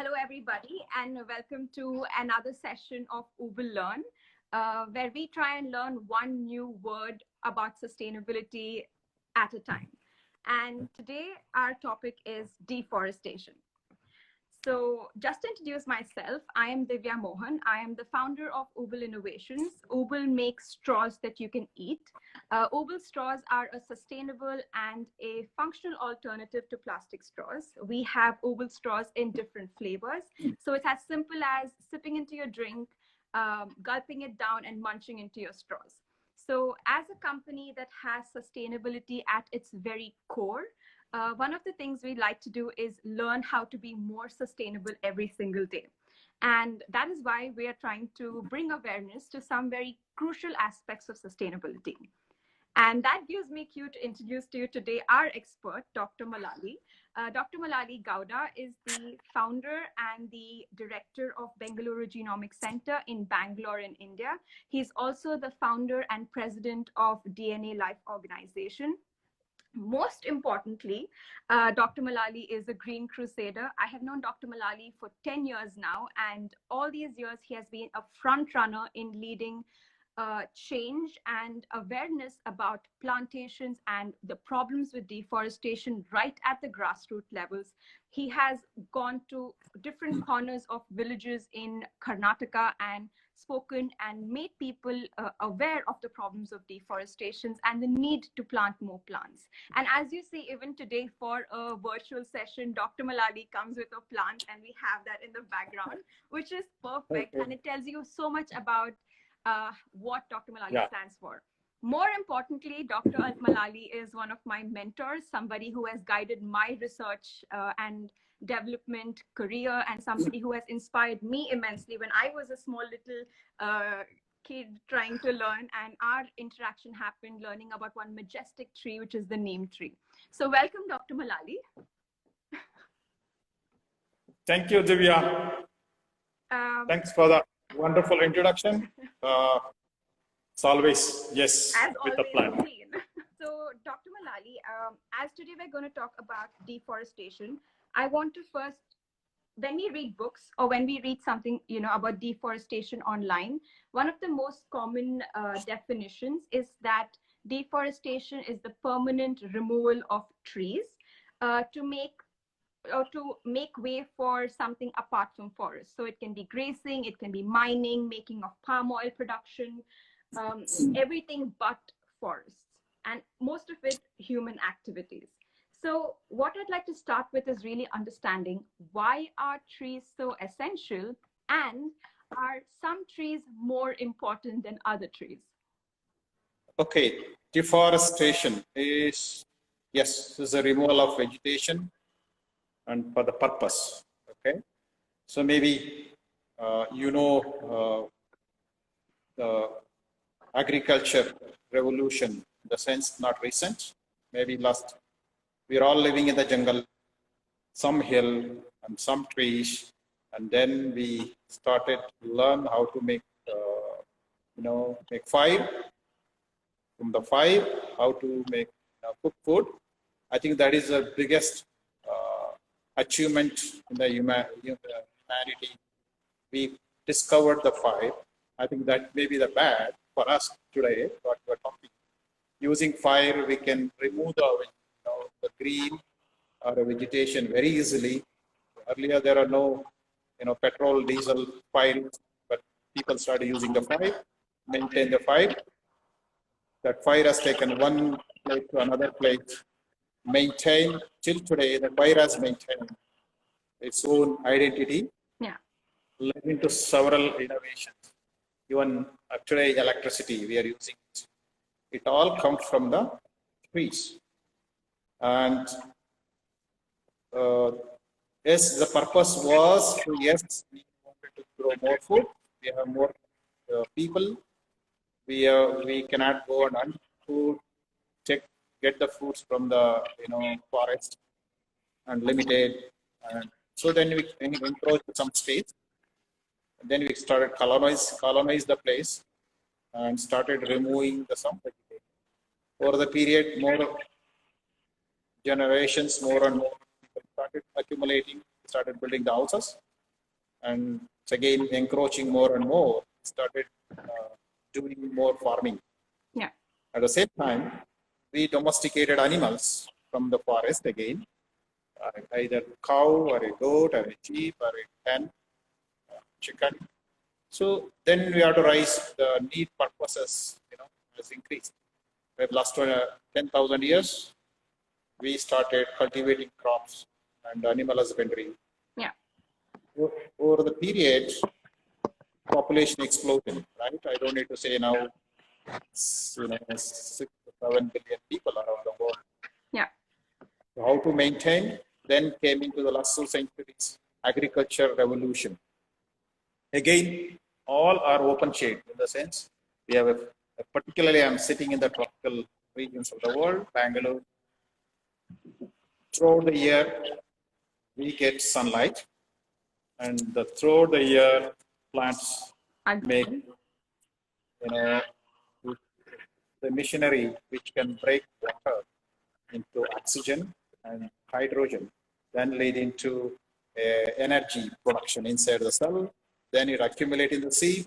Hello, everybody, and welcome to another session of Ooble Learn, where we try and learn one new word about sustainability at a time. And today, our topic is deforestation. So, just to introduce myself, I am Divya Mohan. I am the founder of Ooble Innovations. Ooble makes straws that you can eat. Ooble straws are a sustainable and a functional alternative to plastic straws. We have Ooble straws in different flavors. So, it's as simple as sipping into your drink, gulping it down, and munching into your straws. So, as a company that has sustainability at its very core, one of the things we like to do is learn how to be more sustainable every single day. And that is why we are trying to bring awareness to some very crucial aspects of sustainability. And that gives me cue to introduce to you today our expert, Dr. Malali. Dr. Malali Gowda is the founder and the director of Bengaluru Genomic Center in Bangalore in India. He's also the founder and president of DNA Life Organization. Most importantly, Dr. Malali is a green crusader. I have known Dr. Malali for 10 years now, and all these years he has been a front runner in leading change and awareness about plantations and the problems with deforestation right at the grassroots levels. He has gone to different corners of villages in Karnataka and spoken and made people aware of the problems of deforestation and the need to plant more plants. And as you see, even today for a virtual session, Dr. Malali comes with a plant and we have that in the background, which is perfect. And it tells you so much about what Dr. Malali stands for. More importantly, Dr. Malali is one of my mentors, somebody who has guided my research and development career, and somebody who has inspired me immensely when I was a small little kid trying to learn, and our interaction happened learning about one majestic tree, which is the neem tree. So welcome, Dr. Malali. Thank you, Divya. Thanks for the wonderful introduction. It's always, yes, as with always the plan. So, Dr. Malali, as today we're going to talk about deforestation, I want to first, when we read books or when we read something, about deforestation online, one of the most common definitions is that deforestation is the permanent removal of trees to make way for something apart from forests. So it can be grazing, it can be mining, making of palm oil production, everything but forests, and most of it human activities. So what I'd like to start with is really understanding why are trees so essential, and are some trees more important than other trees? Okay, deforestation is, yes, this is a removal of vegetation and for the purpose. Okay, so maybe the agriculture revolution, in the sense not recent, maybe last. We're all living in the jungle, some hill and some trees, and then we started to learn how to make, make fire. From the fire, how to make cook food. I think that is the biggest achievement in the humanity. We discovered the fire. I think that may be the bad for us today, what we're talking. Using fire, we can remove the green or the vegetation very easily. Earlier, there are no, petrol, diesel fires, but people started using the fire, maintain the fire. That fire has taken one place to another place, maintained till today. The fire has maintained its own identity, led into several innovations. Even today, electricity we are using, it all comes from the trees. And yes, the purpose was to, yes, we wanted to grow more food. We have more people. We cannot go and hunt food, get the foods from the forest and limited. And so then we encroached some states. Then we started colonize the place and started removing some vegetation. Over the period, more generations, more and more people started accumulating, started building the houses. and it's again encroaching more and more, started doing more farming. Yeah. At the same time, we domesticated animals from the forest again, either cow or a goat or a sheep or a hen, chicken. So then we have to rise the need purposes, has increased. For the last 10,000 years, we started cultivating crops and animal husbandry. Yeah. Over the period, population explosion, right? I don't need to say now, 6 to 7 billion people around the world. Yeah. So how to maintain? Then came into the last 2 centuries, agriculture revolution. Again, all are open shade in the sense we have particularly I'm sitting in the tropical regions of the world, Bangalore. Throughout the year, we get sunlight, and throughout the year, plants make, the machinery which can break water into oxygen and hydrogen, then lead into energy production inside the cell. Then it accumulates in the seed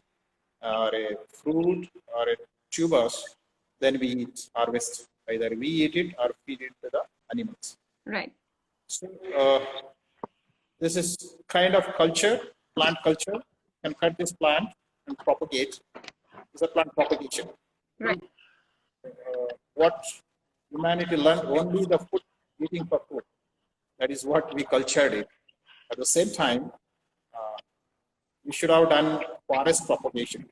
or a fruit or a tubers. Then we eat, harvest. Either we eat it or feed it to the animals. Right. So this is kind of culture, plant culture. You can cut this plant and propagate. It's a plant propagation. Right. What humanity learned only the food, eating for food. That is what we cultured it. At the same time, we should have done forest propagation,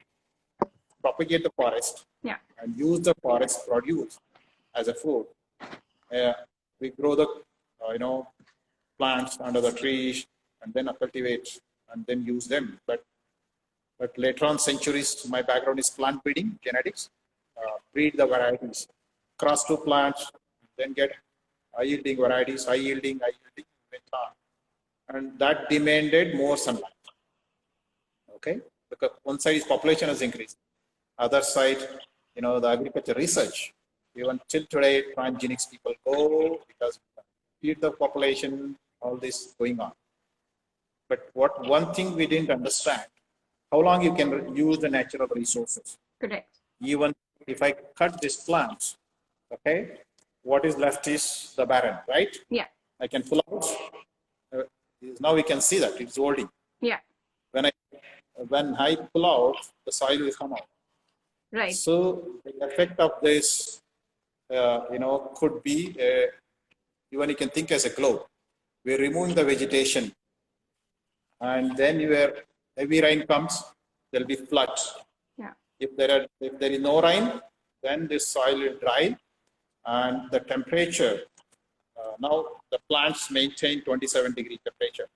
propagate the forest, Yeah. and use the forest produce as a food. We grow the, plants under the trees and then cultivate and then use them. But later on centuries, my background is plant breeding, genetics, breed the varieties, cross two plants, then get high yielding varieties, high yielding, went on. And that demanded more sunlight. Okay, because one side is population has increased, other side, the agriculture research. Even till today, transgenics people go because feed the population, all this going on. But what one thing we didn't understand, how long you can use the natural resources. Correct. Even if I cut these plants, okay, what is left is the barren, right? Yeah. I can pull out. Now we can see that it's holding. Yeah. When I pull out, the soil will come out. Right. So the effect of this, could be even you can think as a globe. We're removing the vegetation, and then heavy rain comes, there'll be floods. Yeah. If there is no rain, then this soil will dry, and the temperature. Now the plants maintain 27-degree temperature.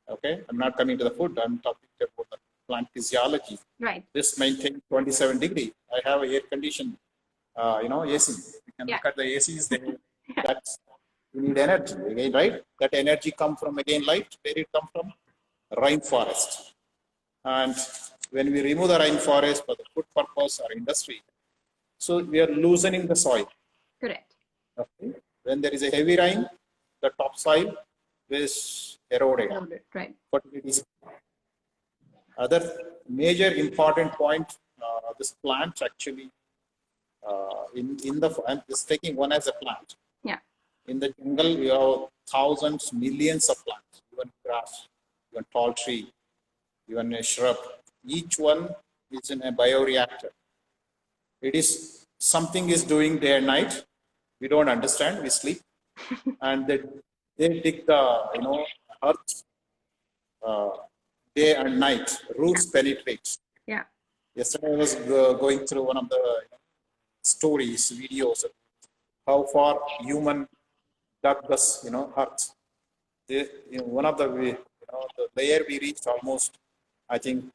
Okay, I'm not coming to the food. I'm talking about the plant physiology. Right. This maintains 27-degree. I have air conditioned, AC. You can look at the ACs. That's you need energy again, right? That energy come from again light. Where it come from? Rainforest. And when we remove the rainforest for the food purpose or industry, so we are loosening the soil. Correct. Okay. When there is a heavy rain, the topsoil is eroded. Right. Other major important point, this plant actually, I'm just taking one as a plant. Yeah. In the jungle, we have thousands, millions of plants, even grass, even tall tree, even a shrub. Each one is in a bioreactor. It is something is doing day and night. We don't understand. We sleep, and they dig the earth day and night. Roots penetrate. Yeah. Yesterday I was going through one of the stories, videos of how far human dug this, earth. One of the the layer we reached almost, I think,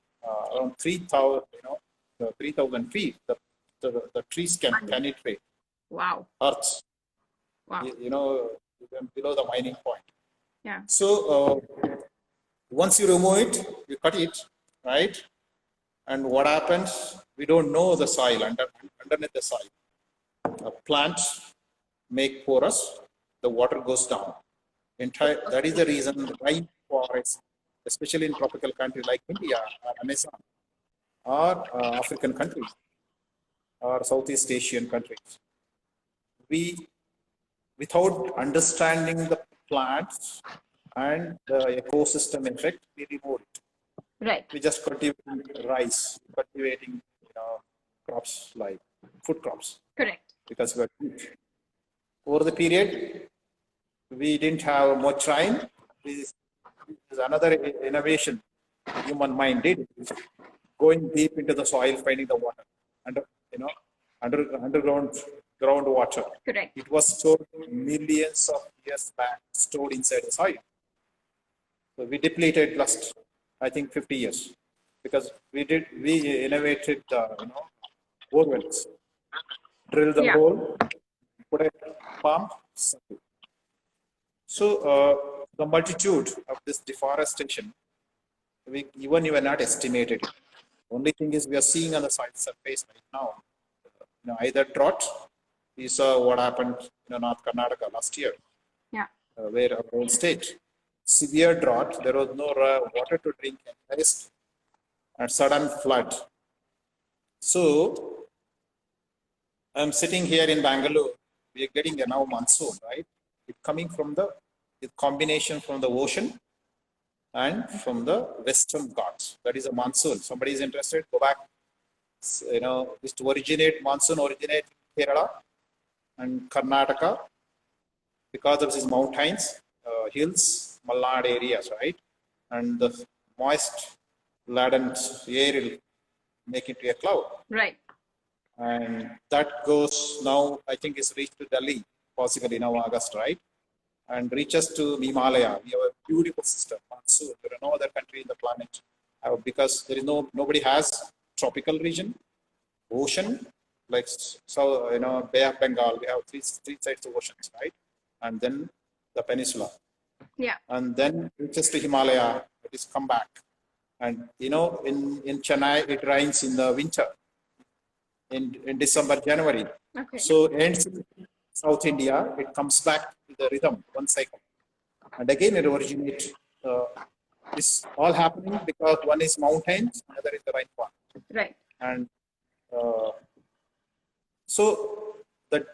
around 3,000, 3,000 feet. The trees can penetrate. Wow. Earth. Wow. Even below the mining point. Yeah. So once you remove it, you cut it, right? And what happens? We don't know the soil underneath the soil. Plants make porous. The water goes down. That is the reason the rainforest especially in tropical countries like India or Amazon or African countries or Southeast Asian countries. We, without understanding the plants and the ecosystem effect, we remove it. Right. We just cultivating rice, cultivating crops like food crops. Correct. Because we're over the period, we didn't have much time. This is another innovation human mind did, going deep into the soil, finding the water, underground groundwater. Correct. It was stored millions of years back, stored inside the soil. So we depleted last, I think, 50 years, because we innovated bore wells, drill the hole, put a pump. So the multitude of this deforestation, we were not estimated. Only thing is we are seeing on the soil surface right now. Either drought. We saw what happened in North Karnataka last year. Yeah. Where our own state, severe drought. There was no water to drink and rest, and sudden flood. So I'm sitting here in Bangalore. We are getting a now monsoon, right? It's coming from the combination from the ocean and from the Western Ghats. That is a monsoon. Somebody is interested, go back. Monsoon originate in Kerala and Karnataka because of these mountains, hills, Malnad areas, right? And the moist, laden air will make it to a cloud. Right. And that goes now, I think it's reached to Delhi, possibly now August, right? And reaches to Himalaya. We have a beautiful system, monsoon. There are no other country in the planet because there is nobody has tropical region, ocean, like Bay of Bengal. We have three sides of oceans, right? And then the peninsula. Yeah. And then reaches to Himalaya. It is come back. And in Chennai, it rains in the winter, in December, January. Okay. So ends South India, it comes back to the rhythm, one cycle. And again, it originates. It's all happening because one is mountains, another is the rainfall. Right. And so the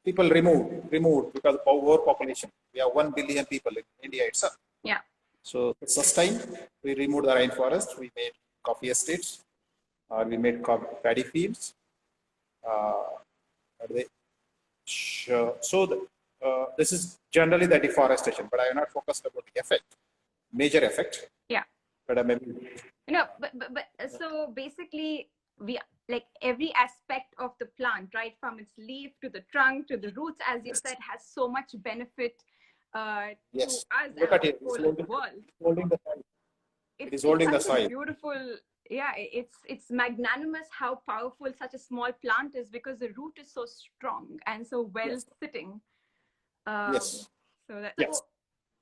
people removed because of overpopulation. We have 1 billion people in India itself. Yeah. So to sustain, we removed the rainforest. We made coffee estates, or we made paddy fields. So this is generally the deforestation, but I am not focused about the effect, major effect. Yeah. But maybe. But so basically, we like every aspect of the plant, right, from its leaf to the trunk to the roots, as you said, has so much benefit to us and the whole world. Holding the soil. It is holding the soil. Beautiful. Yeah, it's magnanimous how powerful such a small plant is because the root is so strong and so well sitting. Yes. So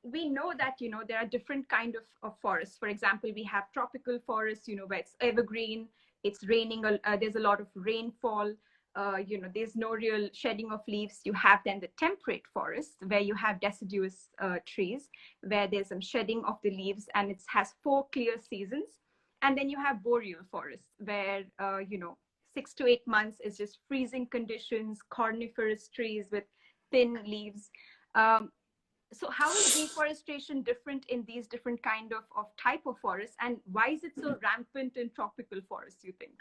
we know that there are different kind of forests. For example, we have tropical forests, where it's evergreen, it's raining, there's a lot of rainfall. There's no real shedding of leaves. You have then the temperate forest where you have deciduous trees, where there's some shedding of the leaves and it has 4 clear seasons. And then you have boreal forests where, 6 to 8 months is just freezing conditions, coniferous trees with thin leaves. So how is deforestation different in these different kind of type of forests, and why is it so rampant in tropical forests, you think?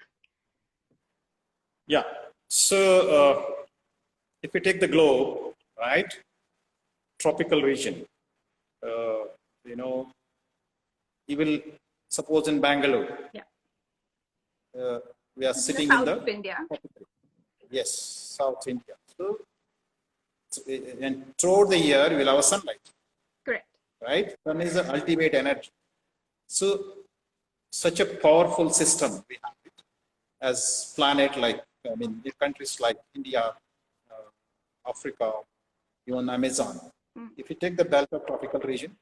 Yeah. So if we take the globe, right, tropical region, you will suppose in Bangalore. Yeah. We are sitting in the South India. Yes, South India. So, and throughout the year, we will have sunlight. Correct. Right? Sun is the ultimate energy. So, such a powerful system we have it as planet like, in countries like India, Africa, even Amazon. If you take the belt of tropical region,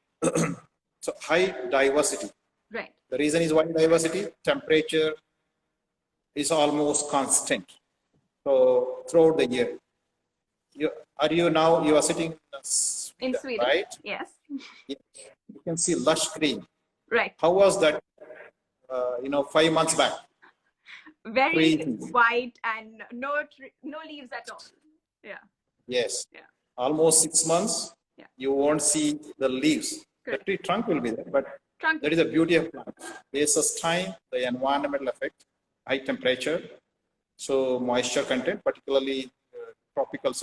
so high diversity. Right. The reason is why diversity, temperature is almost constant. So throughout the year, you are sitting in Sweden, in Sweden, right? Yes. You can see lush green. Right. How was that, 5 months back? Very Crazy. white and no leaves at all. Yeah. Yes. Yeah. Almost 6 months, Yeah. you won't see the leaves. Correct. The tree trunk will be there, but Trunk. that is the beauty of plants. They sustain the environmental effect, high temperature, so moisture content, particularly tropical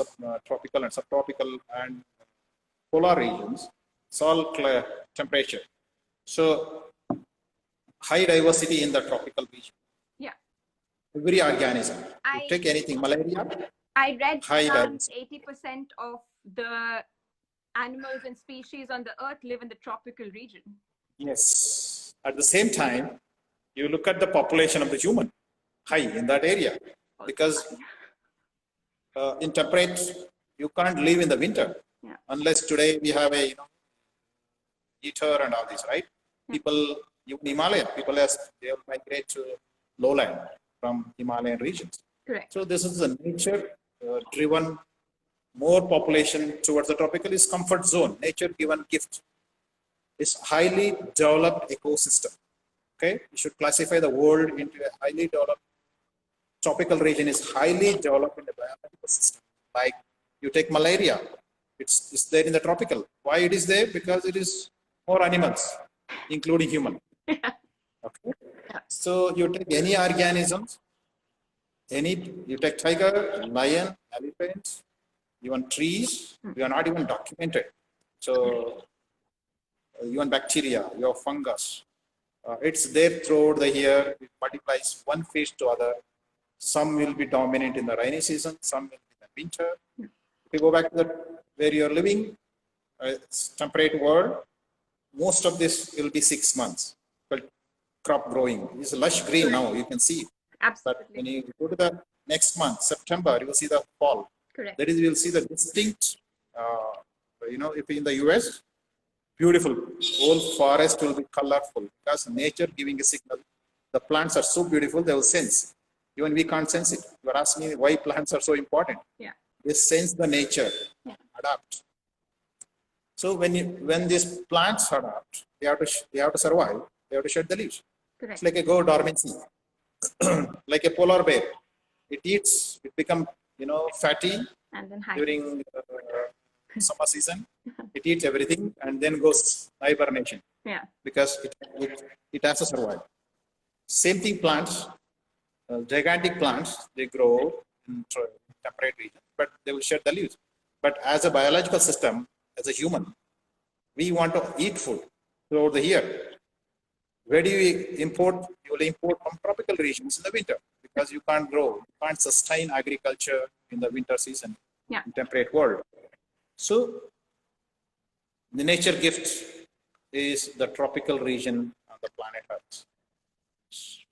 and subtropical and polar regions, it's all temperature. So high diversity in the tropical region. Yeah. Every organism, you take anything, malaria, I read high around diversity. 80% of the animals and species on the earth live in the tropical region. Yes. At the same time, you look at the population of the human, high in that area, because in temperate, you can't live in the winter. Yeah. Unless today we have a heater and all this, right? Yeah. People, even Himalaya, they will migrate to lowland from Himalayan regions. Correct. So this is a nature driven. More population towards the tropical is comfort zone, nature given gift. It's highly developed ecosystem. Okay, you should classify the world into a highly developed. Tropical region is highly developed in the biological system. Like you take malaria, it's there in the tropical. Why it is there? Because it is more animals, including human. Okay. So you take any organisms, you take tiger, lion, elephant, even trees, we are not even documented. So even bacteria, your fungus, it's there throughout the year. It multiplies one phase to other. Some will be dominant in the rainy season, some will be in the winter. If you go back to where you're living, temperate world, most of this will be 6 months. But crop growing is lush green now, you can see. Absolutely. But when you go to the next month, September, you will see the fall. Correct. That is, you will see the distinct, if in the US, beautiful, whole forest will be colorful because nature giving a signal. The plants are so beautiful, they will sense. Even we can't sense it. You are asking me why plants are so important. Yeah. They sense the nature, adapt. So when these plants adapt, they have to survive. They have to shed the leaves. Correct. It's like a go dormancy, like a polar bear. It eats. It becomes fatty and then during summer season. It eats everything and then goes hibernation. Yeah. Because it has to survive. Same thing plants. Gigantic plants, they grow in temperate regions, but they will shed the leaves. But as a biological system, as a human, we want to eat food throughout the year. Where do you import? You will import from tropical regions in the winter because you can't grow, you can't sustain agriculture in the winter season in temperate world. So the nature gift is the tropical region on the planet Earth.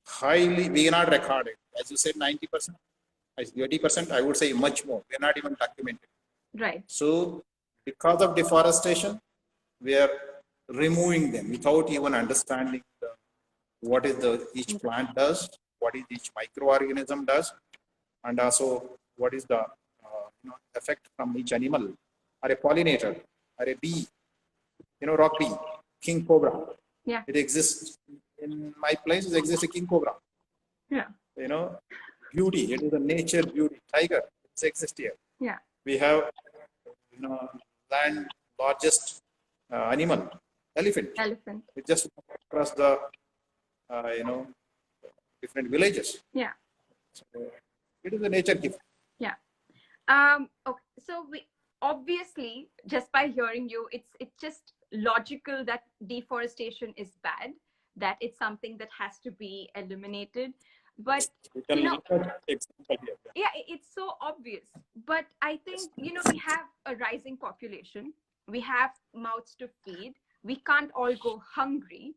Highly, we cannot record it. As you said, 90%, 80%, I would say much more. We are not even documented. Right. So, because of deforestation, we are removing them without even understanding what is each plant does, what is each microorganism does, and also what is the effect from each animal, or a pollinator, or a bee, rock bee, king cobra. Yeah. It exists. In my place, it exists a king cobra. Yeah. Beauty. It is a nature beauty. Tiger. It exists here. Yeah. We have, land largest animal, elephant. Elephant. It just across the, different villages. Yeah. So it is a nature gift. Yeah. Okay. So we obviously, just by hearing you, it's just logical that deforestation is bad, that it's something that has to be eliminated. But yeah, it's so obvious. But I think we have a rising population, we have mouths to feed, we can't all go hungry.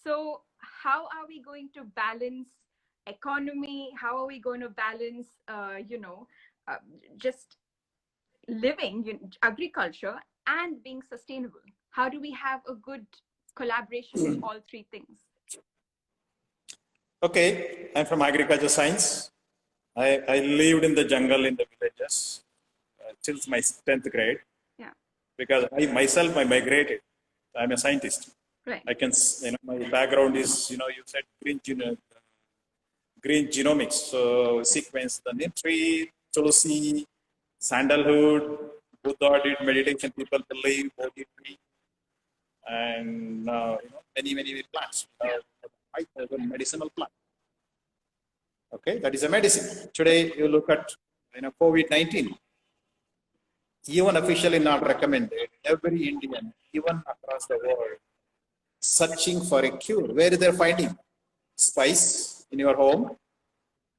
So how are we going to balance economy? How are we going to balance just living agriculture and being sustainable? How do we have a good collaboration with all three things? Okay, I'm from agriculture science. I lived in the jungle in the villages till my 10th grade. Yeah. Because I myself migrated. I'm a scientist. Right. I can, my background is, you said green genomics. So sequence the neem tree, tulsi, sandalwood, Buddha did meditation, people believe, Bodhi tree, and many plants. 5,000 medicinal plants. Okay, that is a medicine. Today you look at COVID-19, even officially not recommended. Every Indian, even across the world, searching for a cure. Where they're finding spice in your home,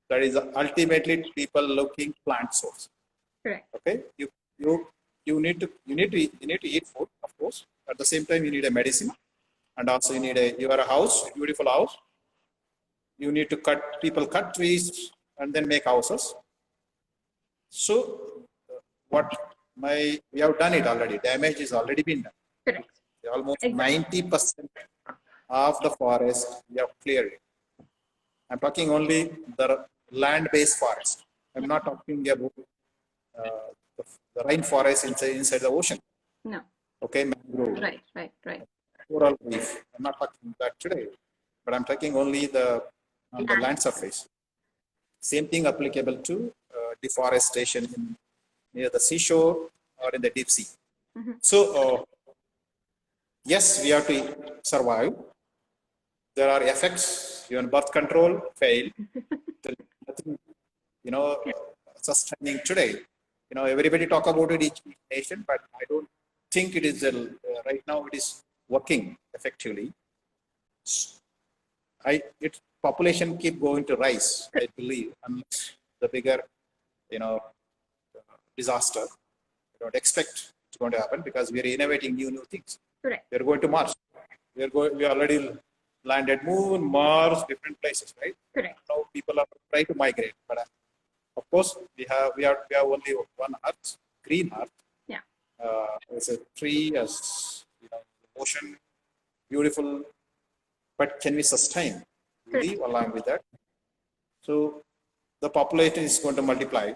that is ultimately people looking plant source. Correct. Okay, you need to eat food, of course. At the same time, you need a medicine, and also you are a house, beautiful house. You need to cut trees and then make houses. So what we have done it already. Damage is already been done. Correct. Almost 90% of the forest we have cleared. I'm talking only the land-based forest. I'm not talking about the rainforest inside the ocean. No. Okay, mangrove. Right. Coral reef. I'm not talking that today, but I'm talking only on the land surface. Same thing applicable to deforestation near the seashore or in the deep sea. Mm-hmm. So, yes, we have to survive. There are effects. Even birth control failed. There is nothing, sustaining today. Everybody talk about it each nation, but I don't think it is right now. It is working effectively. Population keep going to rise. I believe unless the bigger, disaster. You don't expect it's going to happen because we are innovating new things. Correct. We are going to Mars. We already landed Moon, Mars, different places, right? Correct. Now people are trying to migrate, but of course we have only one Earth, green Earth. Yeah. There's a tree, as ocean, beautiful, but can we sustain? We live along with that. So the population is going to multiply.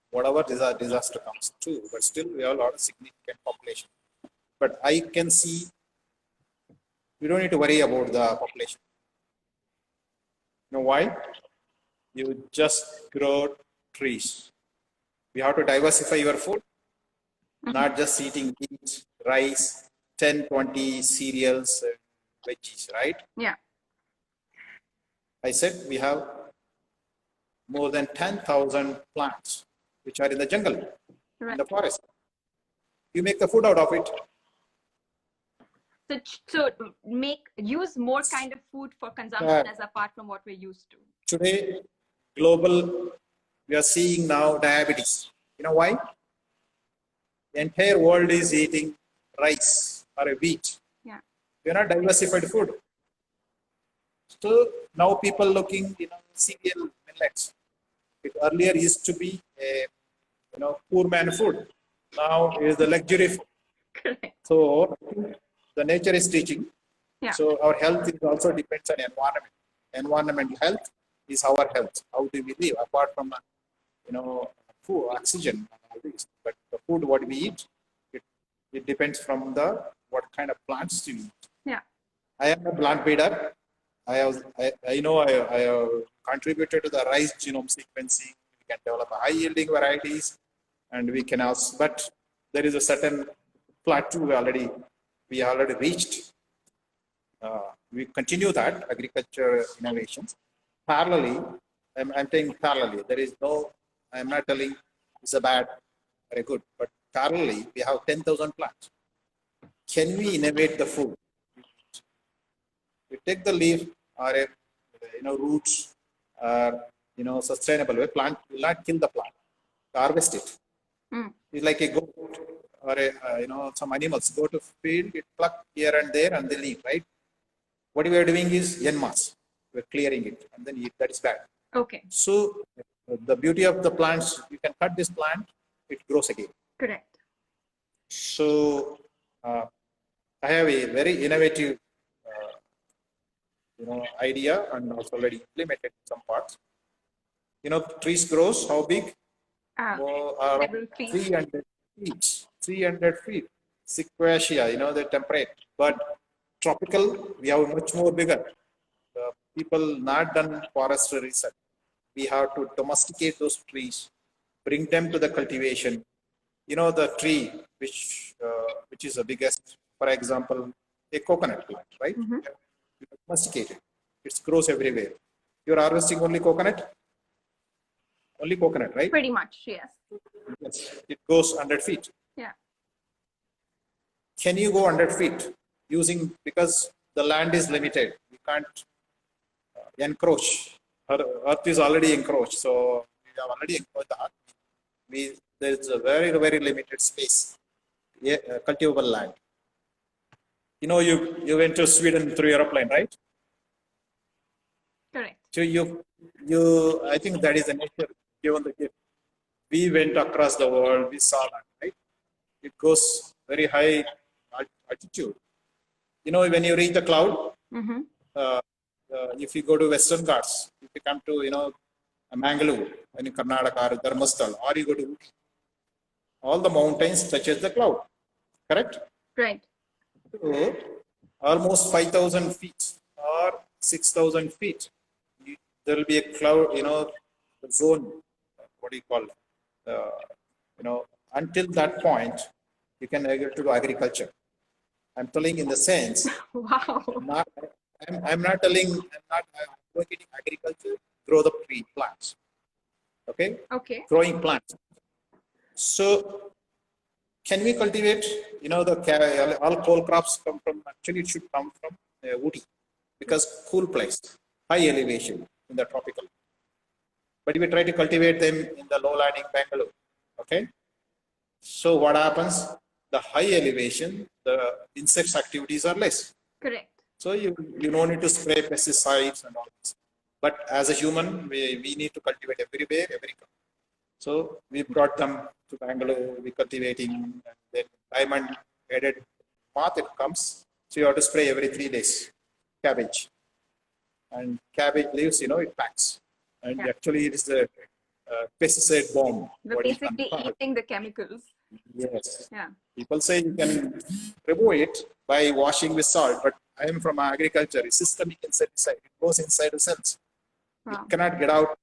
Whatever disaster comes too, but still we have a lot of significant population. But I can see we don't need to worry about the population. You know why? You just grow trees. We have to diversify your food, not just eating wheat, rice, 10, 20 cereals, veggies, right? Yeah. I said we have more than 10,000 plants which are in the jungle, in the forest. You make the food out of it. So use more kind of food for consumption as apart from what we're used to. Today, global, we are seeing now diabetes. You know why? The entire world is eating rice or a wheat. Yeah. We are not diversified food. So now people looking, cereal, millets. It earlier used to be a, poor man food. Now it is the luxury food. Correct. So the nature is teaching. Yeah. So our health is also depends on environment. Environmental health is our health. How do we live apart from food, oxygen, all these. But the food what we eat, it depends from what kind of plants we eat. Yeah. I am a plant breeder. I have contributed to the rice genome sequencing. We can develop high yielding varieties, and we can also. But there is a certain plateau we already reached. We continue that agriculture innovations. Parallelly, I'm saying parallelly. There is no. I'm not telling it's a bad or a good, but parallelly we have 10,000 plants. Can we innovate the food? We take the leaf or roots or sustainable way. Plant will not kill the plant. Harvest it. It's like a goat or some animals go to field, it pluck here and there and they leave, right? What we are doing is en masse. We're clearing it and then eat. That is bad. Okay. So the beauty of the plants, you can cut this plant, it grows again. Correct. So I have a very innovative idea and also already implemented some parts. Trees grows how big? Several feet. 300 feet. 300 feet. Sequoia, the temperate. But Tropical, we have much more bigger. People not done forestry research. We have to domesticate those trees, bring them to the cultivation. You know, the tree which is the biggest, for example, a coconut plant, right? Mm-hmm. You domesticate it. It grows everywhere. You're harvesting only coconut, right? Pretty much, yes. Yes. It goes 100 feet. Yeah. Can you go 100 feet using, because the land is limited, you can't encroach. Earth is already encroached, so we have already encroached the earth. There's a very, very limited space, cultivable land. You know, you went to Sweden through aeroplane, right? Correct. So I think that is the nature given the gift. We went across the world, we saw that, right? It goes very high altitude. You know, when you reach the cloud, Mm-hmm. if you go to Western Ghats, if you come to, you know, Mangalore, in Karnataka or Dharmastal, or you go to Ooty, all the mountains touches the cloud, correct? Right. So, almost 5,000 feet or 6,000 feet, there will be a cloud, you know, zone, what do you call it? You know, until that point, you can able to do agriculture. I'm telling in the sense, Wow. I'm not advocating agriculture, grow the tree plants. Okay? Okay. Growing plants. So, can we cultivate, you know, all coal crops come from, actually it should come from Ooty, because cool place, high elevation in the tropical. But we try to cultivate them in the low-lying Bangalore. Okay? So what happens? The high elevation, the insects activities are less. Correct. So you don't need to spray pesticides and all this. But as a human, we need to cultivate everywhere, So we brought them to Bangalore, we cultivating, and then diamond headed moth it comes. So you have to spray every 3 days, cabbage. And cabbage leaves, you know, it packs. And actually it is the pesticide bomb. We're basically eating the chemicals. Yes. Yeah. People say you can remove it by washing with salt, but I am from agriculture. It's systemic insecticide. It goes inside the cells. Wow. It cannot get out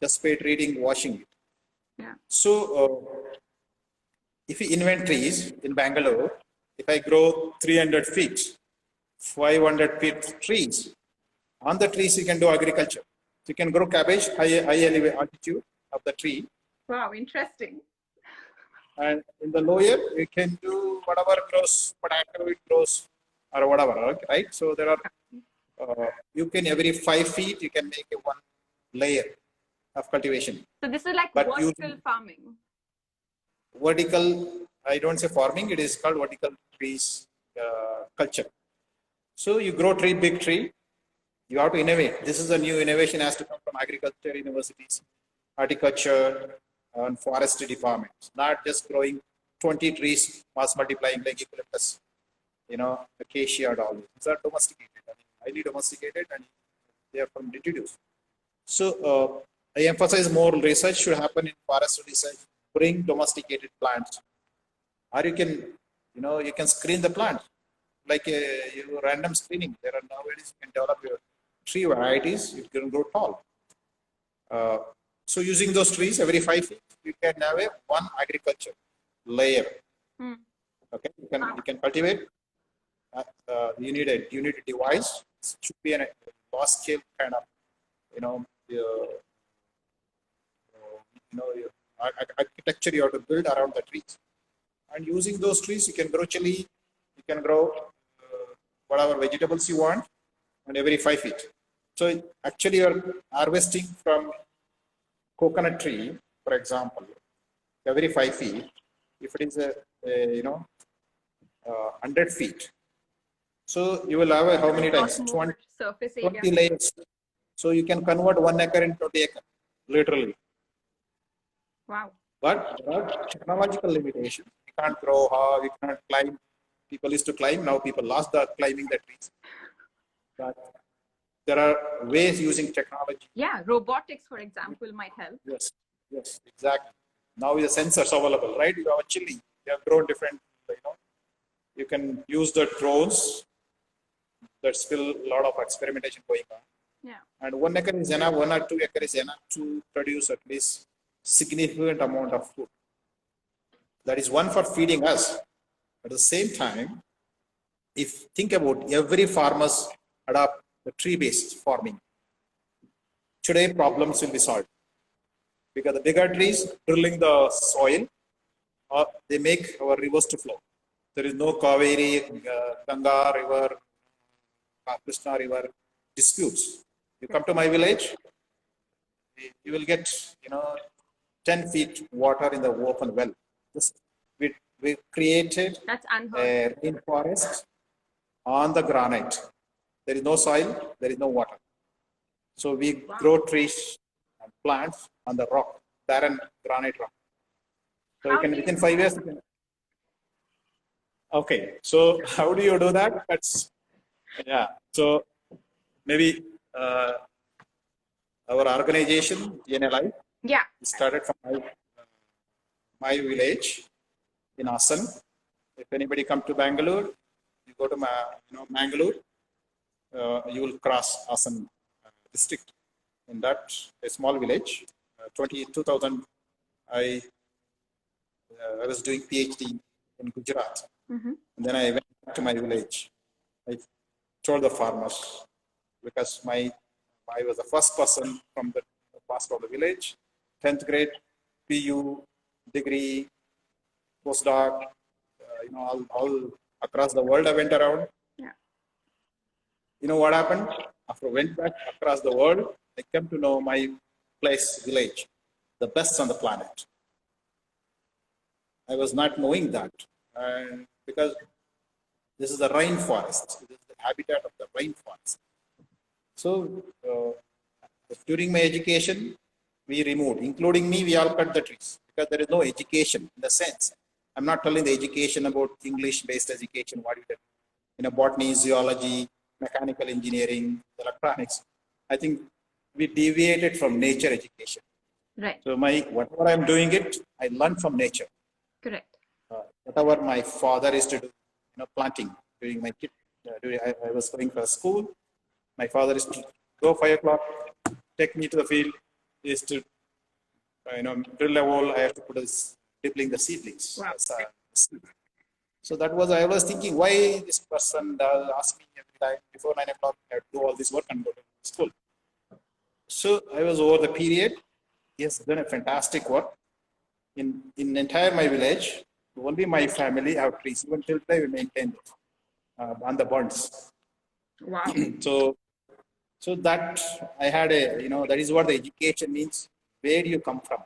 just by treating, washing it. Yeah. So if you invent trees in Bangalore, if I grow 300 feet, 500 feet trees, on the trees you can do agriculture. So you can grow cabbage, high altitude of the tree. Wow, interesting. And in the lower, you can do whatever grows, potato it grows, or whatever, right? So there are, you can every 5 feet, you can make a one layer of cultivation. So this is like vertical farming. Vertical, I don't say farming, it is called vertical trees culture. So you grow big tree, you have to innovate. This is a new innovation has to come from agriculture universities, horticulture, and forestry departments, not just growing 20 trees, mass multiplying like eucalyptus, you know, acacia and all. These are domesticated, highly domesticated, and they are from introduced. So I emphasize more research should happen in forestry research, bring domesticated plants. Or you can, you know, you can screen the plant, like random screening. There are nowadays you can develop your tree varieties, you can grow tall. So using those trees every 5 feet, you can have a one agriculture layer. Okay, you can cultivate. You need a device. It should be a large scale kind of, you know, architecture you have to build around the trees. And using those trees, you can grow chili, you can grow whatever vegetables you want, and every 5 feet. So actually, you're harvesting from coconut tree, for example, every 5 feet. If it is a 100 feet, so you will have how many times? 20, surface 20 layers. So you can convert 1 acre into 20 acre, literally. Wow. But there are technological limitations. We can't grow high, we can't climb. People used to climb, now people lost the climbing the trees. But there are ways using technology. Yeah, robotics, for example, might help. Yes, exactly. Now with the sensors available, right? You have a chili, you have grown different, you know. You can use the drones There's still a lot of experimentation going on. Yeah. And 1 acre is enough, 1 or 2 acres is enough to produce at least significant amount of food. That is one for feeding us. At the same time, if think about every farmers adopt the tree-based farming, today problems will be solved. Because the bigger trees drilling the soil, they make our rivers to flow. There is no Kaveri, Ganga river, Krishna river disputes. You come to my village, you will get 10 feet water in the open well. This, we created That's a unheard. rainforest on the granite. There is no soil, there is no water. So we grow trees and plants on the rock, barren granite rock. So you How can do you within do 5 years. that? Okay, so how do you do that? That's yeah. So maybe our organization GNLI Yeah. started from my village in Asan. If anybody come to Bangalore, you go to Mangalore, you will cross Asan district. In that a small village, 2000, I was doing PhD in Gujarat. Mm-hmm. And then I went back to my village. I told the farmers because I was the first person from the past of the village, 10th grade, PU, degree, postdoc, all across the world I went around. Yeah. You know what happened? After I went back across the world, I came to know my place, village, the best on the planet. I was not knowing that. And because this is the rainforest, this is the habitat of the rainforest. So during my education, we removed, including me, we all cut the trees because there is no education in the sense. I'm not telling the education about English-based education, what you did, botany, zoology, mechanical engineering, electronics. I think we deviated from nature education. Right. So whatever I'm doing it, I learned from nature. Correct. Whatever my father is to do, planting during my kid, I was going for school. My father is to go 5 o'clock, take me to the field, is to drill a hole. I have to put dipping the seedlings. Wow. So that was I was thinking why this person does ask me every time before 9 o'clock I have to do all this work and go to school. So I was over the period. He has done a fantastic work in entire my village. Only my family have trees. Even till today we maintain it on the bonds. Wow. So that I had that is what the education means. Where do you come from?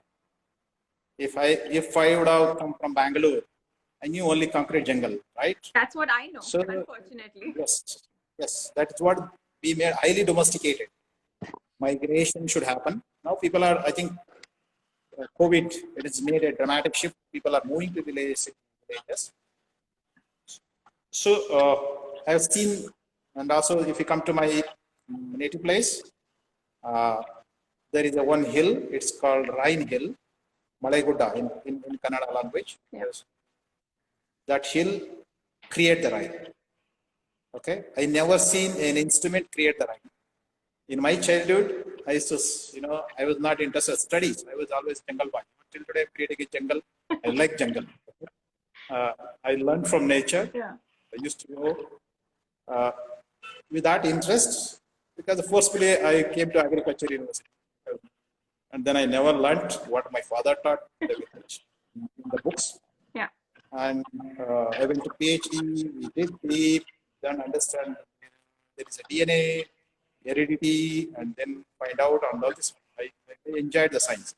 If I would have come from Bangalore, I knew only concrete jungle, right? That's what I know, So unfortunately. yes, that's what we made highly domesticated. Migration should happen. Now people are, I think, COVID, it has made a dramatic shift. People are moving to villages. So I have seen, and also if you come to my native place, there is a one hill. It's called Rhine Hill, Malaiguda in Kannada language. Yeah. That hill create the Rhine. Okay, I never seen an instrument create the Rhine. In my childhood, I used to, I was not interested in studies. I was always jungle boy. Till today, I'm creating a jungle. I like jungle. I learned from nature. Yeah. I used to go with that interest because the first play I came to agriculture university, and then I never learned what my father taught in the books. Yeah. And I went to PhD. We did deep, then understand there is a DNA. Heredity, and then find out on all this. I enjoyed the science,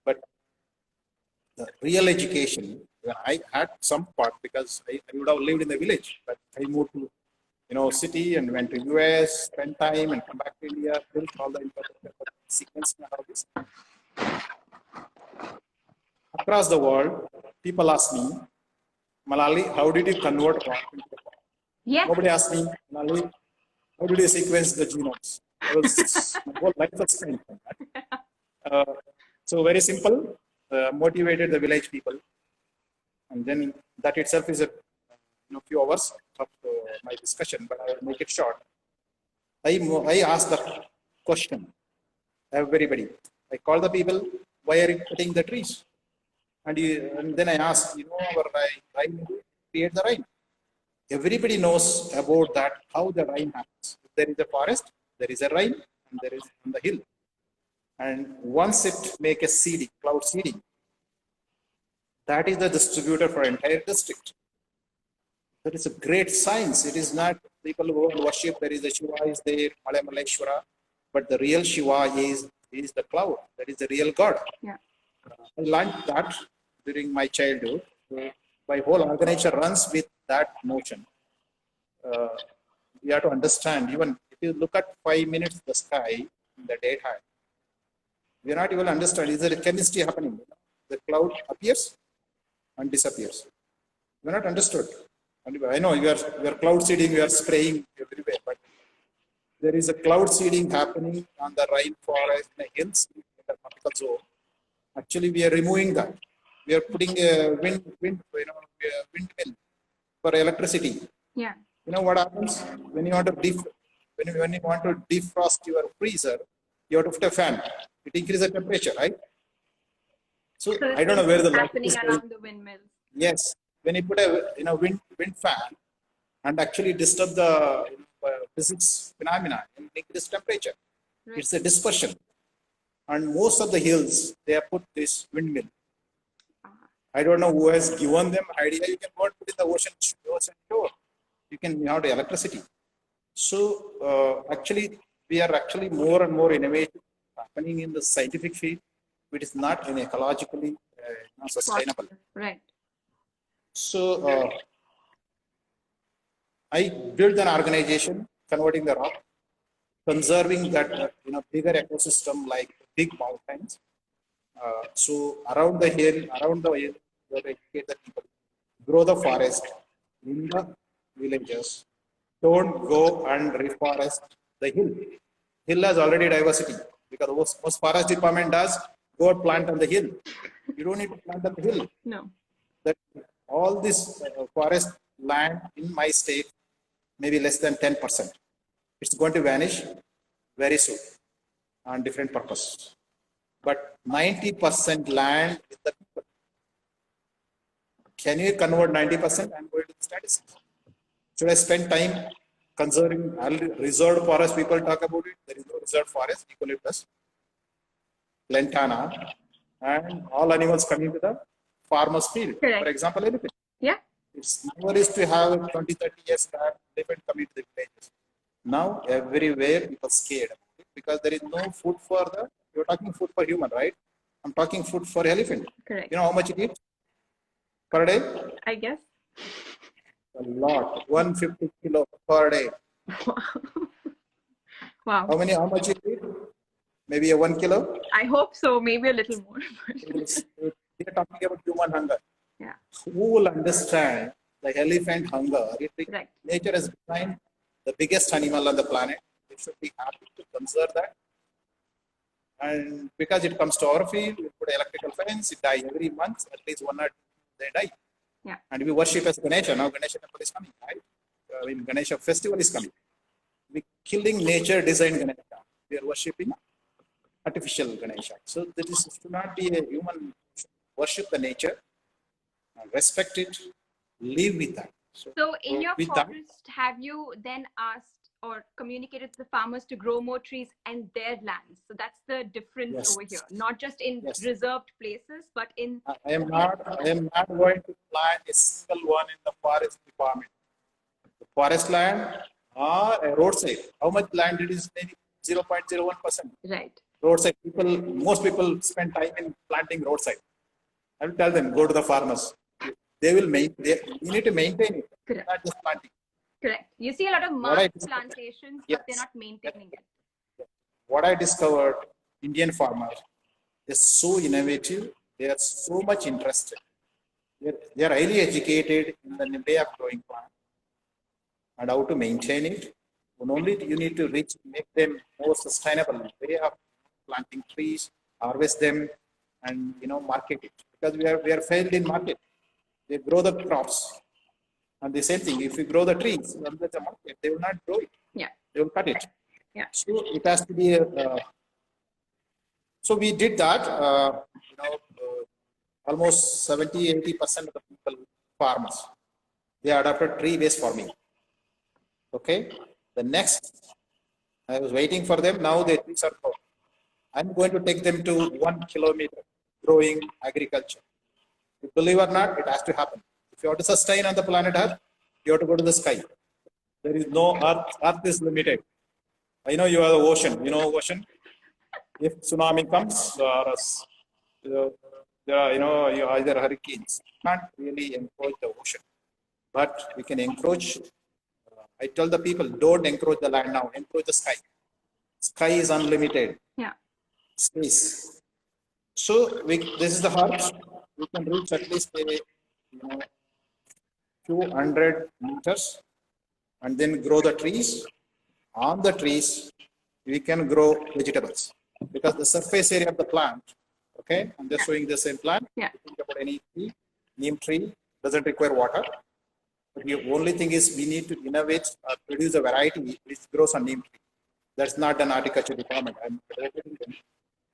but the real education, I had some part because I would have lived in the village, but I moved to city and went to US, spent time and come back to India, built all the infrastructure, sequencing and all this. Across the world, people ask me, Malali, how did you convert rock into the pop? Yes. Nobody asked me, Malali, how did you sequence the genomes? I was my whole life was spent on that. So very simple, motivated the village people, and then that itself is a few hours of my discussion, but I will make it short. I asked the question, everybody. I call the people, why are you cutting the trees? And then I asked, our rain create the rain. Everybody knows about that, how the rain happens. If there is a forest, there is a rain, and there is on the hill. And once it make a seeding, cloud seeding, that is the distributor for entire district. That is a great science. It is not people who worship, there is a Shiva is there, Malamaleshwara, but the real Shiva is the cloud. That is the real God. Yeah. I learned that during my childhood. My whole organization runs with that notion. We have to understand, even if you look at 5 minutes the sky in the daytime, we are not even understand, is there a chemistry happening? The cloud appears and disappears. We are not understood. I know you are cloud seeding, you are spraying everywhere, but there is a cloud seeding happening on the rainforest, in the hills, in the tropical zone. Actually, we are removing that. We are putting a windmill for electricity. Yeah. You know what happens when you want to when you want to defrost your freezer? You have to put a fan. It increases the temperature, right? So I don't know where the logic happening is going. around the windmills. Yes, when you put a wind fan and actually disturb the physics phenomena and increase temperature, Right. It's a dispersion. And most of the hills they have put this windmill. I don't know who has given them idea. You can go and put in the ocean shore. You have the electricity. So actually, we are actually more and more innovative happening in the scientific field, which is not in ecologically sustainable. Right. So I built an organization converting the rock, conserving that bigger ecosystem like big mountains. So around the hill, you have to educate the people, grow the forest in the villages. Don't go and reforest the hill. Hill has already diversity because most forest department does go and plant on the hill. You don't need to plant on the hill. No. That all this forest land in my state, maybe less than 10%. It's going to vanish very soon on different purpose. But 90% land is the people. Can you convert 90%? I'm going to the statistics. Should I spend time conserving reserved forest? People talk about it. There is no reserved forest, eucalyptus, lantana, and all animals coming to the farmer's field. Correct. For example, elephant. Yeah. It's never is to have 20, 30 years back, elephant coming to the villages. Now, everywhere people scared about it because there is no food for you're talking food for human, right? I'm talking food for elephant. Correct. You know how much it eats per day? I guess. A lot, 150 kilo per day. Wow. How much it eat? Maybe a 1 kilo? I hope so, maybe a little more. We are talking about human hunger. Yeah. Who will understand the elephant hunger? Right. Nature has designed the biggest animal on the planet. We should be happy to conserve that. And because it comes to our field, we put electrical fence, it dies every month, at least one or two, they die. Yeah. And we worship as Ganesha. Now Ganesha temple is coming, right? Ganesha festival is coming. We killing nature designed Ganesha. We are worshipping artificial Ganesha. So this should not be a human. Worship the nature, respect it, live with that. So in your with forest, have you then asked or communicated to the farmers to grow more trees and their lands? So that's the difference Yes. over here, not just in Yes. reserved places, but in. I am not going to plant a single one in the forest department. The forest land or a roadside. How much land it is? Maybe 0.01%. Right. Roadside most people spend time in planting roadside. I will tell them, go to the farmers. They will you need to maintain it, Correct. not just planting. Correct. You see a lot of mass plantations, but they're Yes. not maintaining it. What I discovered, Indian farmers is so innovative. They are so much interested. They are highly educated in the way of growing plant and how to maintain it. And only you need to make them more sustainable way of planting trees, harvest them, and market it. Because we are failed in market. They grow the crops. And the same thing, if you grow the trees, under the market, they will not grow it. Yeah. They will cut it. Yeah. So it has to be so we did that, almost 70-80% of the people, farmers, they adopted tree-based farming. Okay. The next, I was waiting for them. Now the trees are grown. I'm going to take them to 1 kilometer growing agriculture. You believe or not, it has to happen. If you want to sustain on the planet Earth, you have to go to the sky. There is no Earth. Earth is limited. I know you are the ocean. You know ocean. If tsunami comes, or there are, you either hurricanes. Can't really encroach the ocean, but we can encroach. I tell the people, don't encroach the land now. Encroach the sky. Sky is unlimited. Yeah. Space. So this is the heart. We can reach at least few hundred meters and then grow the trees. On the trees, we can grow vegetables because the surface area of the plant, okay, I'm just showing the same plant. Yeah. Think about any tree, neem tree doesn't require water. But the only thing is we need to innovate or produce a variety which grows on neem tree. That's not an horticulture department. I'm recommending them.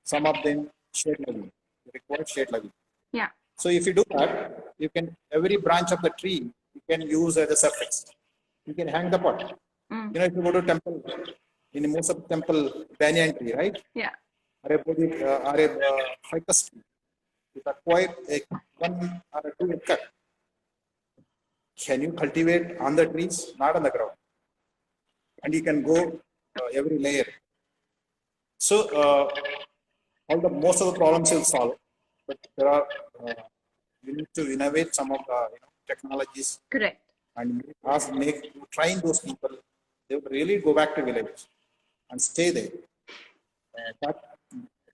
Some of them shade living, require shade living. Yeah. So if you do that, you can every branch of the tree you can use as a surface. You can hang the pot. You know, if you go to temple, in most of the temple, banyan tree, right? Yeah. Or a ficus tree, it acquire a 1 or a 2 acre. Can you cultivate on the trees? Not on the ground. And you can go every layer. So most of the problems will solve, but there are you need to innovate some of the technologies. Correct. And train those people. They would really go back to villages and stay there. But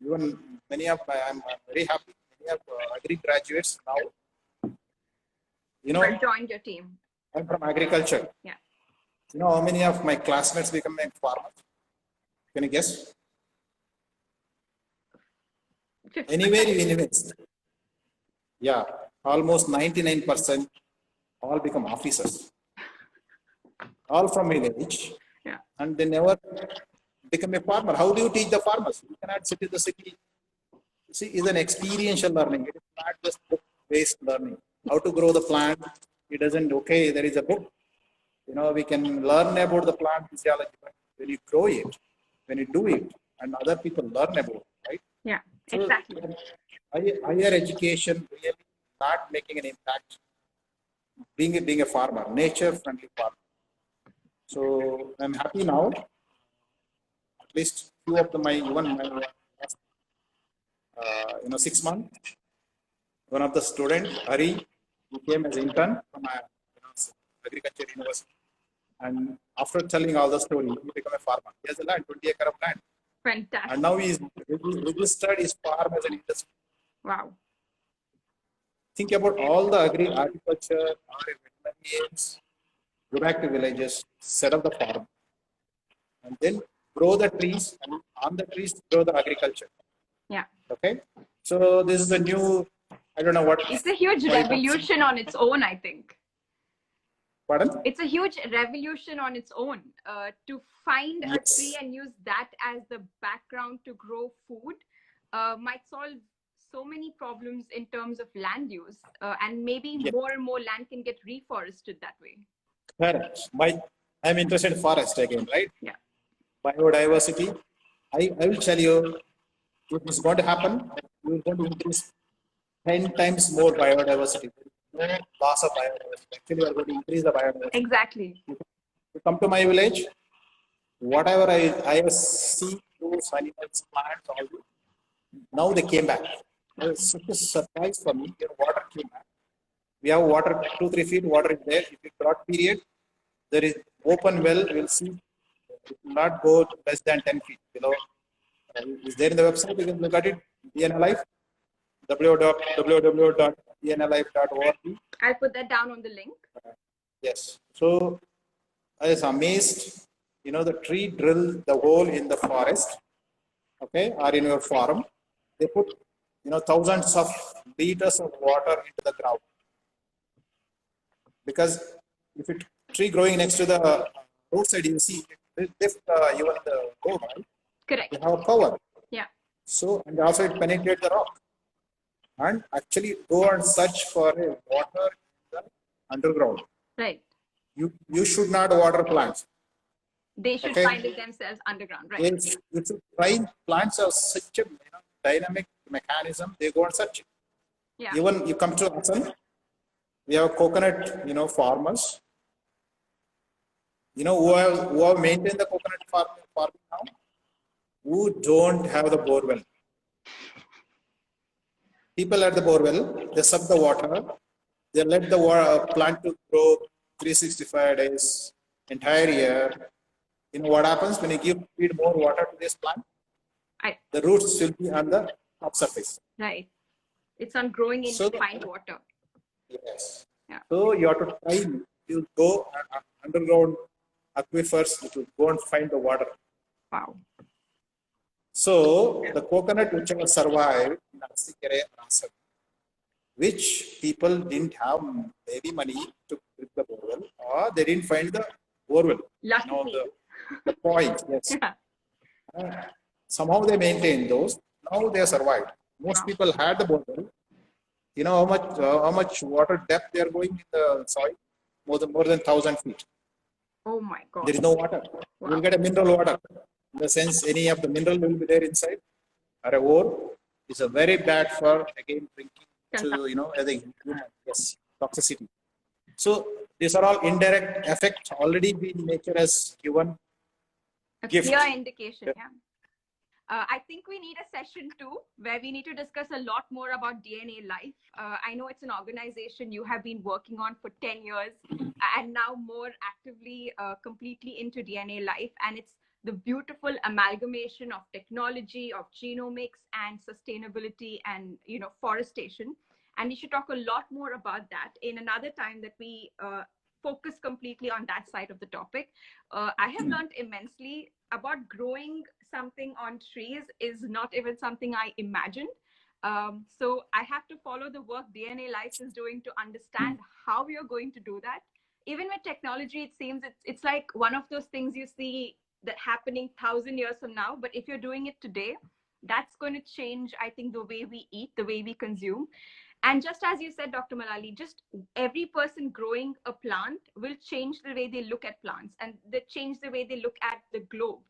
even I'm very happy. Many of agri graduates now. Joined your team. I'm from agriculture. Yeah. You know how many of my classmates become farmers? Can you guess? Anywhere you invest. Yeah, almost 99% all become officers. All from village. Yeah. And they never become a farmer. How do you teach the farmers? You cannot sit in the city. See, it's an experiential learning. It is not just book-based learning. How to grow the plant? It doesn't, okay, there is a book. We can learn about the plant physiology, but when you grow it, when you do it, and other people learn about it, right? Yeah, exactly. So, higher education really not making an impact. Being a farmer, nature-friendly farmer. So I'm happy now. At least few of my 6 months. One of the student, Hari, he came as intern from agriculture university, and after telling all the story, he became a farmer. He has a land, 20 acre of land. Fantastic. And now he's registered his farm as an industry. Wow. Think about all the agriculture, veterinarians, go back to villages, set up the farm, and then grow the trees, and on the trees grow the agriculture. Yeah. Okay. So this is a new, I don't know what. It's a huge revolution on its own, I think. Pardon? It's a huge revolution on its own. To find a tree and use that as the background to grow food might solve so many problems in terms of land use, and maybe more and more land can get reforested that way. Correct. I'm interested in forest again, right? Yeah. Biodiversity. I will tell you, if it's going to happen, we are going to increase 10 times more biodiversity. No loss of biodiversity. Actually, we are going to increase the biodiversity. Exactly. You come to my village, whatever I see, those animals, plants, all this, now they came back. It was such a surprise for me. Water came back. We have water 2-3 feet, water is there. If it's drought period, there is open well, we'll see. It will not go less than 10 feet below. Is there in the website? You can look at it. DNA Life, www.dnalife.org. I'll put that down on the link. Yes. So I was amazed. The tree drill the hole in the forest, okay, or in your farm. They put, thousands of liters of water into the ground. Because if it tree growing next to the roadside, you see lift even the road, right? Correct. They have power. Yeah. So, and also it penetrates the rock. And actually go and search for a water in the underground. Right. You should not water plants. They should find it themselves underground, right? You should try. Plants are such a dynamic mechanism. They go and search it. Yeah. Even you come to Assam, we have coconut, farmers. Who have maintained the coconut farming now? Who don't have the borewell. People at the borewell, they suck the water, they let the plant to grow 365 days, entire year. You know what happens when you feed more water to this plant? The roots will be on the top surface. Right. It's on growing into fine water. Yes. Yeah. So you have to try to go underground aquifers to go and find the water. Wow. So the coconut whichever survived in Arsikere and Assam, which people didn't have maybe money to build the borewell, or they didn't find the borewell. The point, yes. Yeah. Somehow they maintained those. Now they survived. Most people had the borewell. You know how much water depth they are going in the soil? More than 1,000 feet. Oh my God. There is no water. Wow. You will get a mineral water. In the sense, any of the mineral will be there inside. Or a ore is a very bad for again drinking to I think yes, toxicity. So these are all indirect effects already been nature has given a clear indication. Yeah. I think we need a session 2 where we need to discuss a lot more about DNA Life. I know it's an organization you have been working on for 10 years and now more actively completely into DNA Life. And it's the beautiful amalgamation of technology, of genomics and sustainability and, forestation. And we should talk a lot more about that in another time that we focus completely on that side of the topic. I have learned immensely about growing something on trees is not even something I imagined. So I have to follow the work DNA Life is doing to understand how we are going to do that. Even with technology, it seems it's like one of those things you see that happening 1,000 years from now. But if you're doing it today, that's going to change, I think, the way we eat, the way we consume. And just as you said, Dr. Malali, just every person growing a plant will change the way they look at plants and they change the way they look at the globe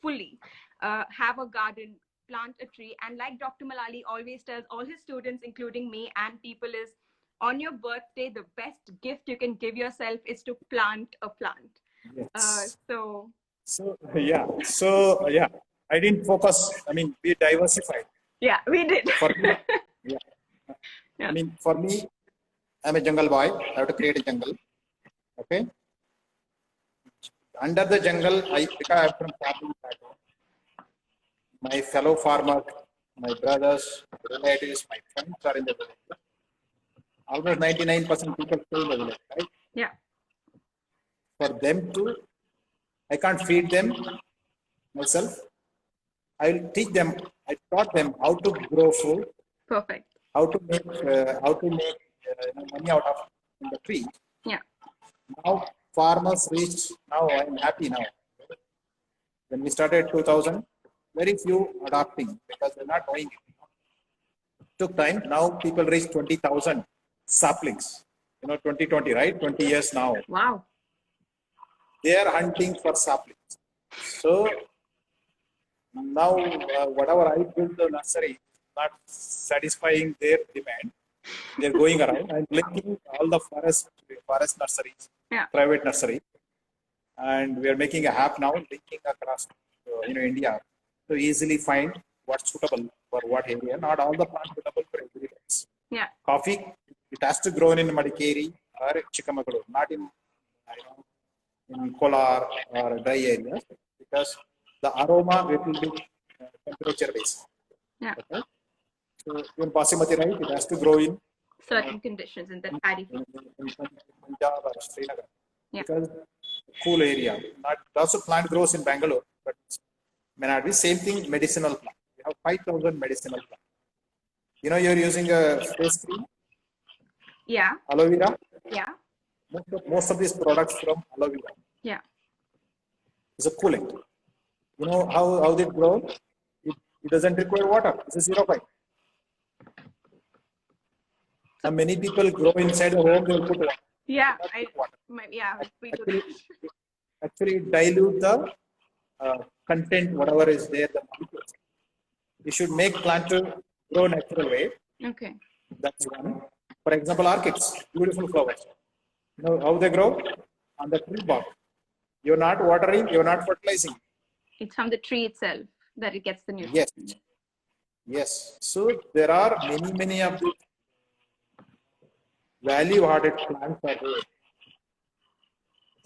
fully. Have a garden, plant a tree. And like Dr. Malali always tells all his students, including me and people, is on your birthday, the best gift you can give yourself is to plant a plant. Yes. So I didn't focus. I mean, we diversified. Yeah, we did. I mean, for me, I'm a jungle boy. I have to create a jungle. Okay. Under the jungle, because I'm from farming background, my fellow farmers, my brothers, relatives, my friends are in the village. Almost 99% people stay in the village, right? Yeah. For them to, I can't feed them myself. I will teach them. I taught them how to grow food. Perfect. How to make money out of the tree. Yeah. Now farmers reached. Now I'm happy now. When we started 2000, very few adopting because they're not knowing it. Took time. Now people reach 20,000 saplings. 2020, right? 20 years now. Wow. They are hunting for saplings. So now whatever I built the nursery, not satisfying their demand. They're going around and linking all the forest nurseries, private nursery, and we are making a app now linking across India to easily find what's suitable for what area. Not all the plants suitable for every place. Yeah. Coffee, it has to grow in Madikeri or Chikamagaluru, not in Kolar or dry areas because the aroma will be temperature based. Yeah. Okay? So in Basimati, right, it has to grow in certain conditions in the paddy field. In Punjab or Srinagar. Yeah. Because cool area. Not also plant grows in Bangalore, but may not be same thing. Medicinal plant. We have 5,000 medicinal plants. You're using a face cream. Yeah. Aloe vera. Yeah. Most of these products from aloe vera. Yeah. It's a coolant. You know how they grow? It doesn't require water. It's a 0.5. And many people grow inside the home, they'll put water. Yeah, Water. we do Actually, that. actually dilute the content, whatever is there, the molecules. You should make plant to grow natural way. Okay. That's one. For example, orchids, beautiful flowers. You know how they grow? On the tree bark. You're not watering, you're not fertilizing. It's from the tree itself that it gets the nutrients. Yes. Yes. So there are many of the value-added plants are there.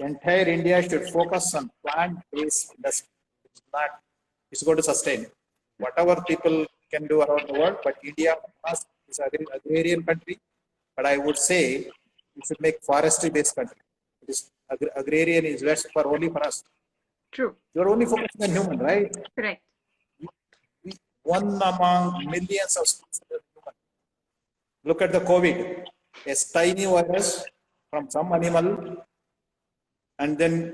Entire India should focus on plant-based industry. It's going to sustain whatever people can do around the world, but India is an agrarian country. But I would say we should make forestry-based country. It is agrarian is best for only for us. True. You're only focusing on human, right? Correct. One among millions of species of human. Look at the COVID, a tiny virus from some animal, and then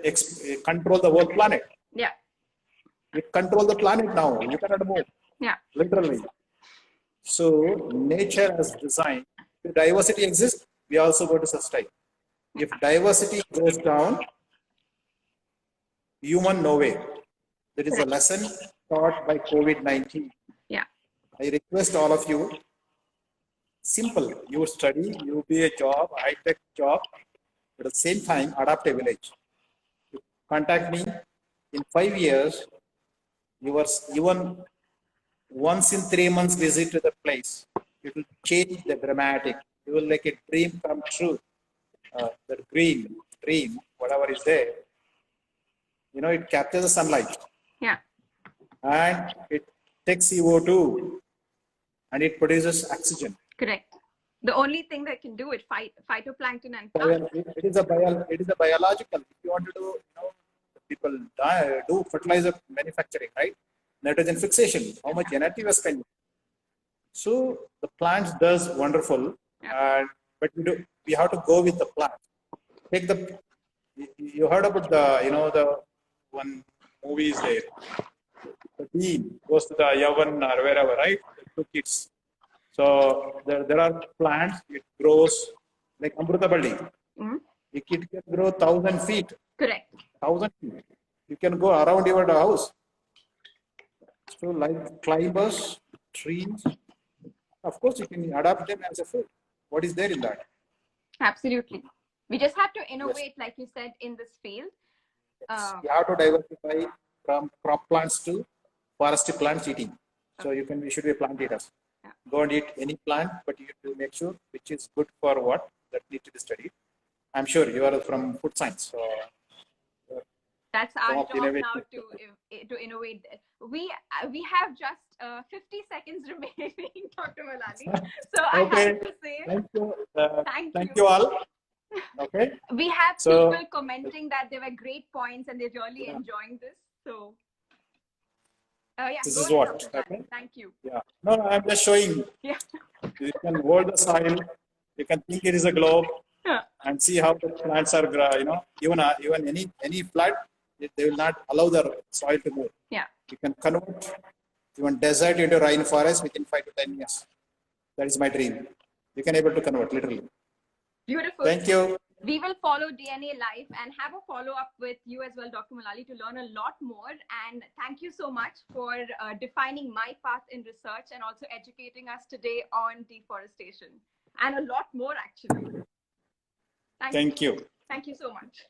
control the whole planet. Yeah. It control the planet now. You cannot move. Yeah. Literally. So nature has designed. If diversity exists, we also go to sustain. If diversity goes down, human no way. There is a lesson taught by COVID-19. Yeah. I request all of you, simple, you study, you be a job, high-tech job, but at the same time, adapt a village. You contact me in 5 years, you are even once in 3 months visit to the place. It will change the dramatic. You will like a dream come true. The green dream, whatever is there, you know, it captures the sunlight. Yeah. And it takes CO2 and it produces oxygen. Correct. The only thing that can do it, phytoplankton and plants. It is a biological. If you want to do, you know, people do fertilizer manufacturing, right? Nitrogen fixation. How much energy was spent? So the plants does wonderful, but we have to go with the plant. Take the. You heard about the, you know, the one movie is there. The teen goes to the Yavan or wherever, right? The 2 kids. So there are plants, it grows like Amrutaballi. Mm-hmm. It can grow 1,000 feet. Correct. 1,000 feet. You can go around your house. So like climbers, trees, of course you can adapt them as a food. What is there in that? Absolutely. We just have to innovate, like you said, in this field. You have to diversify from crop plants to forestry plants eating. So we should be plant eaters. Yeah. Don't eat any plant, but you have to make sure which is good for what, that need to be studied. I'm sure you are from food science. So that's our job now to innovate. We have just 50 seconds remaining, Dr. Malali. So okay. I have to say thank you all. Okay. We have people commenting that they were great points and they're really enjoying this. So this is what. Okay. Thank you. Yeah. No, I'm just showing. Yeah. You can hold the soil. You can think it is a globe, and see how the plants are. You know, even any flood, they will not allow the soil to move. Yeah. You can convert even desert into rainforest within 5 to 10 years. That is my dream. You can able to convert literally. Beautiful. Thank you. We will follow DNA Life and have a follow-up with you as well, Dr. Malali, to learn a lot more. And thank you so much for defining my path in research and also educating us today on deforestation. And a lot more, actually. Thank you. Thank you so much.